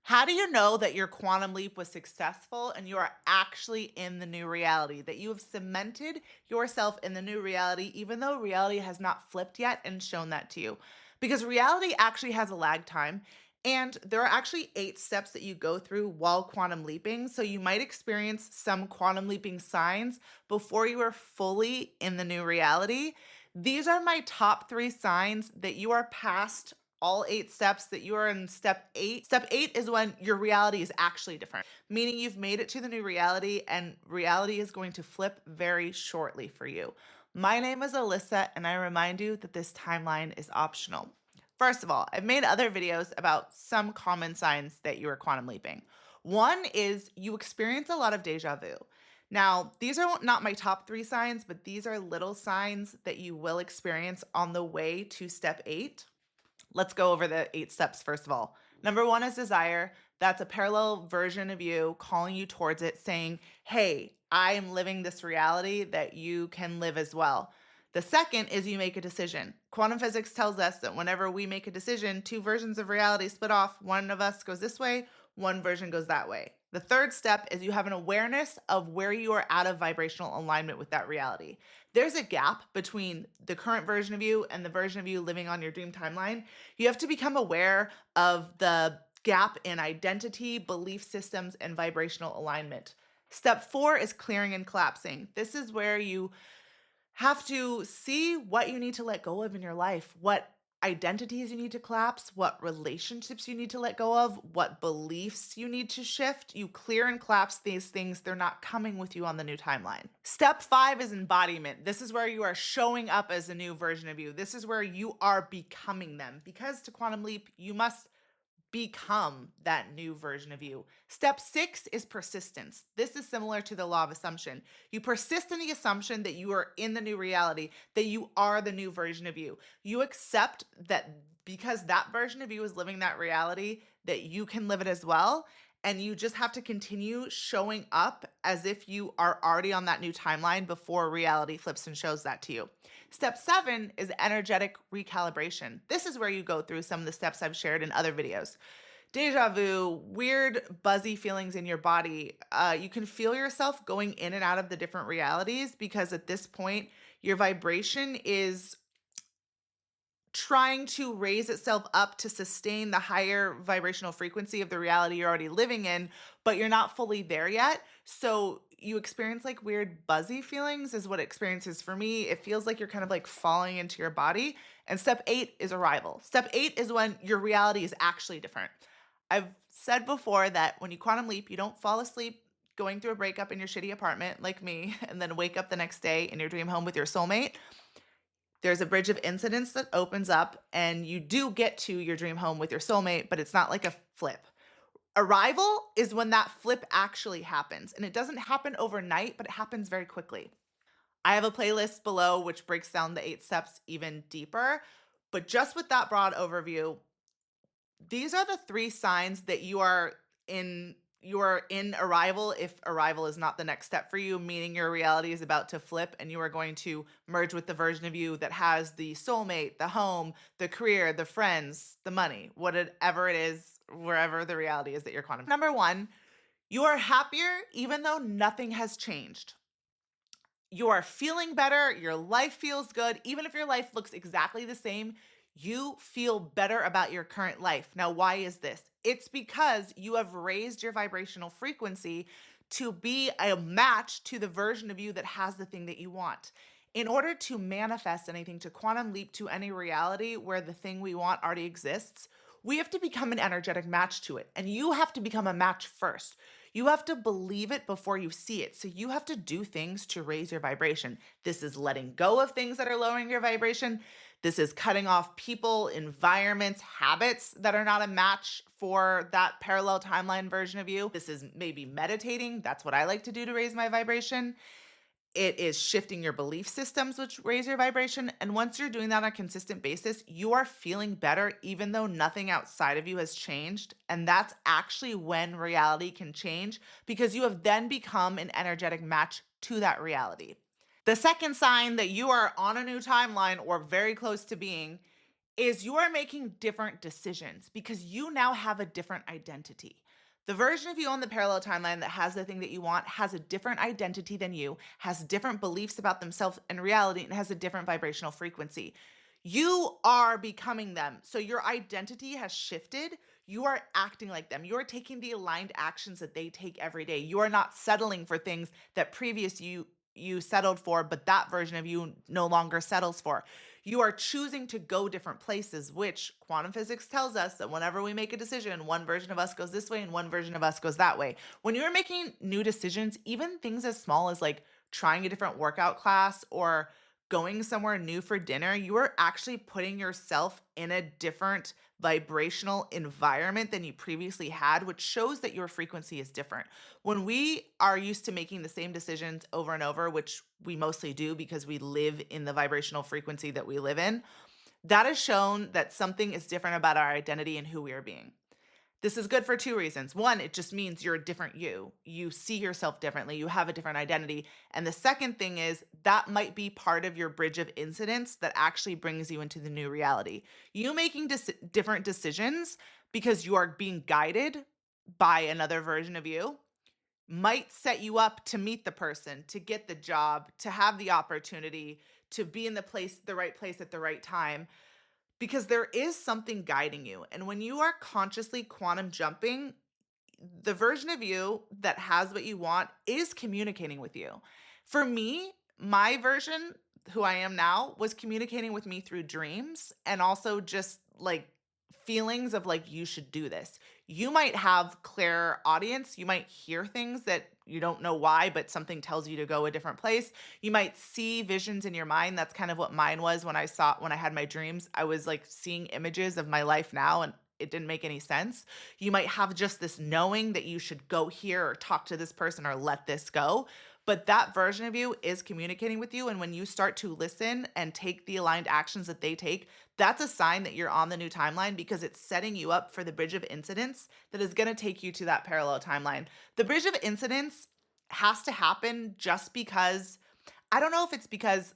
How do you know that your quantum leap was successful and you are actually in the new reality? That you have cemented yourself in the new reality, even though reality has not flipped yet and shown that to you? Because reality actually has a lag time. And there are actually 8 steps that you go through while quantum leaping. So you might experience some quantum leaping signs before you are fully in the new reality. These are my top 3 signs that you are past all 8 steps, that you are in step 8. Step 8 is when your reality is actually different, meaning you've made it to the new reality and reality is going to flip very shortly for you. My name is Alyssa, and I remind you that this timeline is optional. First of all, I've made other videos about some common signs that you are quantum leaping. One is you experience a lot of deja vu. Now, these are not my top 3 signs, but these are little signs that you will experience on the way to step 8. Let's go over the 8 steps first of all. Number 1 is desire. That's a parallel version of you calling you towards it, saying, hey, I am living this reality that you can live as well. The second is you make a decision. Quantum physics tells us that whenever we make a decision, 2 versions of reality split off. One of us goes this way, one version goes that way. The third step is you have an awareness of where you are out of vibrational alignment with that reality. There's a gap between the current version of you and the version of you living on your dream timeline. You have to become aware of the gap in identity, belief systems, and vibrational alignment. Step 4 is clearing and collapsing. This is where you have to see what you need to let go of in your life, what identities you need to collapse, what relationships you need to let go of, what beliefs you need to shift. You clear and collapse these things. They're not coming with you on the new timeline. Step 5 is embodiment. This is where you are showing up as a new version of you. This is where you are becoming them. Because to quantum leap, you must become that new version of you. Step 6 is persistence. This is similar to the law of assumption. You persist in the assumption that you are in the new reality, that you are the new version of you. You accept that because that version of you is living that reality, that you can live it as well. And you just have to continue showing up as if you are already on that new timeline before reality flips and shows that to you. Step 7 is energetic recalibration. This is where you go through some of the steps I've shared in other videos. Deja vu, weird buzzy feelings in your body. You can feel yourself going in and out of the different realities because at this point, your vibration is trying to raise itself up to sustain the higher vibrational frequency of the reality you're already living in, but you're not fully there yet. So you experience like weird buzzy feelings, is what experience is for me. It feels like you're kind of like falling into your body. And step 8 is arrival. Step 8 is when your reality is actually different. I've said before that when you quantum leap, you don't fall asleep going through a breakup in your shitty apartment like me and then wake up the next day in your dream home with your soulmate. There's a bridge of incidents that opens up, and you do get to your dream home with your soulmate, but it's not like a flip. Arrival is when that flip actually happens, and it doesn't happen overnight, but it happens very quickly. I have a playlist below which breaks down the 8 steps even deeper, but just with that broad overview, these are the 3 signs that you are in arrival if arrival is not the next step for you, meaning your reality is about to flip and you are going to merge with the version of you that has the soulmate, the home, the career, the friends, the money, whatever it is, wherever the reality is that you're quantum. Number 1, you are happier even though nothing has changed. You are feeling better, your life feels good. Even if your life looks exactly the same, you feel better about your current life. Now, why is this? It's because you have raised your vibrational frequency to be a match to the version of you that has the thing that you want. In order to manifest anything, to quantum leap to any reality where the thing we want already exists, we have to become an energetic match to it. And you have to become a match first. You have to believe it before you see it. So you have to do things to raise your vibration. This is letting go of things that are lowering your vibration. This is cutting off people, environments, habits that are not a match for that parallel timeline version of you. This is maybe meditating. That's what I like to do to raise my vibration. It is shifting your belief systems, which raise your vibration. And once you're doing that on a consistent basis, you are feeling better, even though nothing outside of you has changed. And that's actually when reality can change because you have then become an energetic match to that reality. The second sign that you are on a new timeline or very close to being is you are making different decisions because you now have a different identity. The version of you on the parallel timeline that has the thing that you want has a different identity than you, has different beliefs about themselves and reality, and has a different vibrational frequency. You are becoming them. So your identity has shifted. You are acting like them. You are taking the aligned actions that they take every day. You are not settling for things that previous you settled for, but that version of you no longer settles for. You are choosing to go different places, which quantum physics tells us that whenever we make a decision, one version of us goes this way and one version of us goes that way. When you're making new decisions, even things as small as like trying a different workout class or going somewhere new for dinner, you are actually putting yourself in a different vibrational environment than you previously had, which shows that your frequency is different. When we are used to making the same decisions over and over, which we mostly do because we live in the vibrational frequency that we live in, that has shown that something is different about our identity and who we are being. This is good for two reasons. One, it just means you're a different you. You see yourself differently. You have a different identity. And the second thing is that might be part of your bridge of incidents that actually brings you into the new reality. You making different decisions because you are being guided by another version of you might set you up to meet the person, to get the job, to have the opportunity, to be in the right place at the right time because there is something guiding you. And when you are consciously quantum jumping, the version of you that has what you want is communicating with you. For me, my version, who I am now, was communicating with me through dreams and also just like feelings of like, you should do this. You might have clear audience. You might hear things that you don't know why, but something tells you to go a different place. You might see visions in your mind. That's kind of what mine was when I had my dreams. I was like seeing images of my life now and it didn't make any sense. You might have just this knowing that you should go here or talk to this person or let this go. But that version of you is communicating with you. And when you start to listen and take the aligned actions that they take, that's a sign that you're on the new timeline because it's setting you up for the bridge of incidents that is going to take you to that parallel timeline. The bridge of incidents has to happen just because I don't know if it's because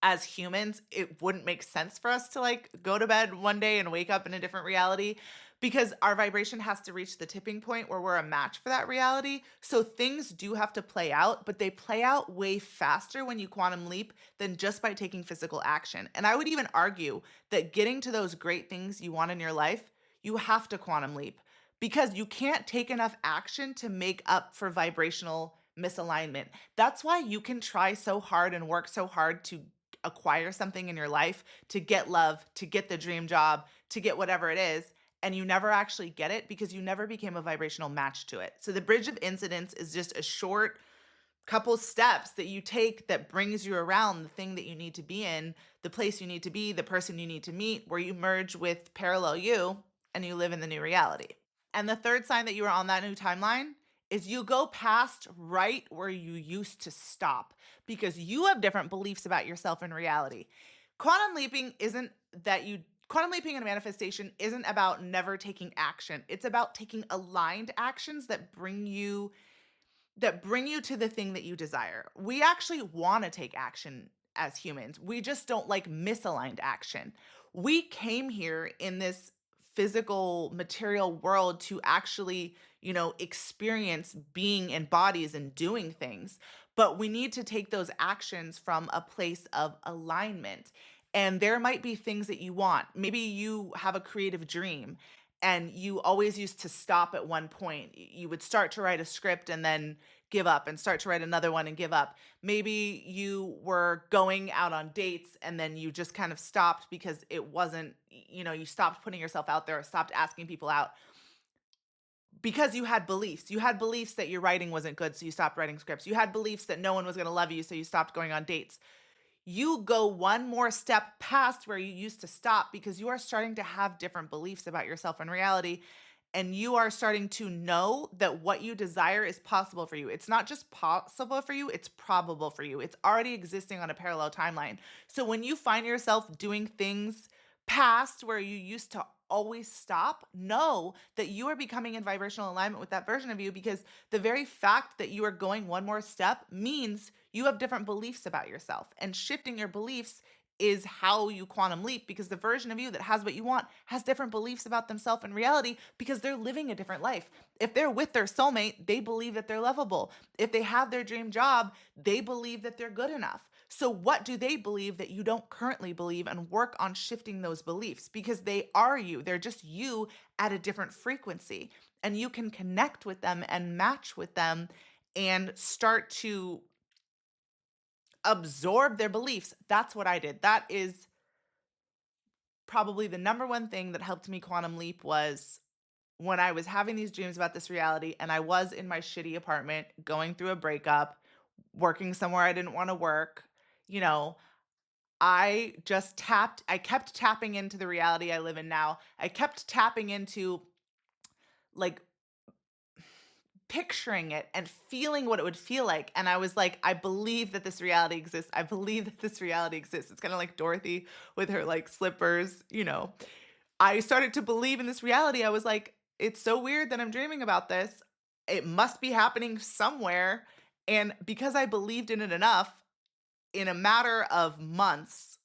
as humans, it wouldn't make sense for us to like go to bed one day and wake up in a different reality because our vibration has to reach the tipping point where we're a match for that reality. So things do have to play out, but they play out way faster when you quantum leap than just by taking physical action. And I would even argue that getting to those great things you want in your life, you have to quantum leap because you can't take enough action to make up for vibrational misalignment. That's why you can try so hard and work so hard to acquire something in your life, to get love, to get the dream job, to get whatever it is, and you never actually get it because you never became a vibrational match to it. So the bridge of incidents is just a short couple steps that you take that brings you around the thing that you need to be in, the place you need to be, the person you need to meet, where you merge with parallel you and you live in the new reality. And the third sign that you are on that new timeline is you go past right where you used to stop because you have different beliefs about yourself and reality. Quantum leaping isn't that you Quantum leaping and manifestation isn't about never taking action. It's about taking aligned actions that bring you to the thing that you desire. We actually want to take action as humans. We just don't like misaligned action. We came here in this physical material world to actually, experience being in bodies and doing things. But we need to take those actions from a place of alignment. And there might be things that you want. Maybe you have a creative dream and you always used to stop at one point. You would start to write a script and then give up and start to write another one and give up. Maybe you were going out on dates and then you just kind of stopped because it wasn't, you stopped putting yourself out there, stopped asking people out because you had beliefs. You had beliefs that your writing wasn't good, so you stopped writing scripts. You had beliefs that no one was going to love you, so you stopped going on dates. You go one more step past where you used to stop because you are starting to have different beliefs about yourself and reality. And you are starting to know that what you desire is possible for you. It's not just possible for you, it's probable for you. It's already existing on a parallel timeline. So when you find yourself doing things past where you used to always stop, know that you are becoming in vibrational alignment with that version of you because the very fact that you are going one more step means you have different beliefs about yourself. And shifting your beliefs is how you quantum leap, because the version of you that has what you want has different beliefs about themselves in reality because they're living a different life. If they're with their soulmate, they believe that they're lovable. If they have their dream job, they believe that they're good enough. So, what do they believe that you don't currently believe? And work on shifting those beliefs because they are you. They're just you at a different frequency. And you can connect with them and match with them and start to absorb their beliefs. That's what I did. That is probably the number one thing that helped me quantum leap was when I was having these dreams about this reality and I was in my shitty apartment going through a breakup, working somewhere I didn't want to work, you know, I kept tapping into the reality I live in now. I kept tapping into like picturing it and feeling what it would feel like. And I was like, I believe that this reality exists. I believe that this reality exists. It's kind of like Dorothy with her like slippers, you know. I started to believe in this reality. I was like, it's so weird that I'm dreaming about this. It must be happening somewhere. And because I believed in it enough, in a matter of months,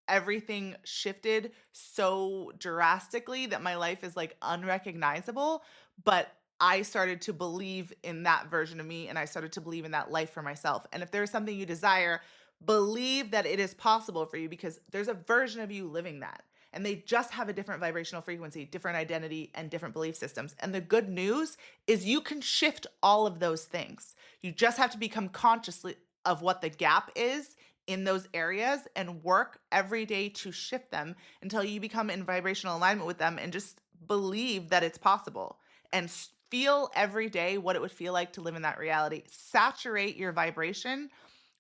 everything shifted so drastically that my life is like unrecognizable. But I started to believe in that version of me and I started to believe in that life for myself. And if there's something you desire, believe that it is possible for you because there's a version of you living that. And they just have a different vibrational frequency, different identity, and different belief systems. And the good news is you can shift all of those things. You just have to become consciously of what the gap is in those areas and work every day to shift them until you become in vibrational alignment with them and just believe that it's possible and feel every day what it would feel like to live in that reality. Saturate your vibration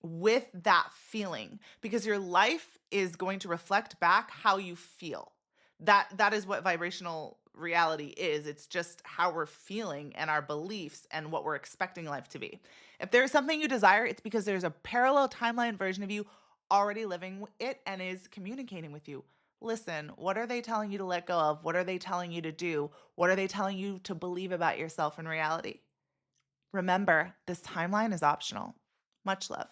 with that feeling because your life is going to reflect back how you feel. That is what vibrational reality is. It's just how we're feeling and our beliefs and what we're expecting life to be. If there's something you desire, it's because there's a parallel timeline version of you already living it and is communicating with you. Listen, what are they telling you to let go of? What are they telling you to do? What are they telling you to believe about yourself in reality? Remember, this timeline is optional. Much love.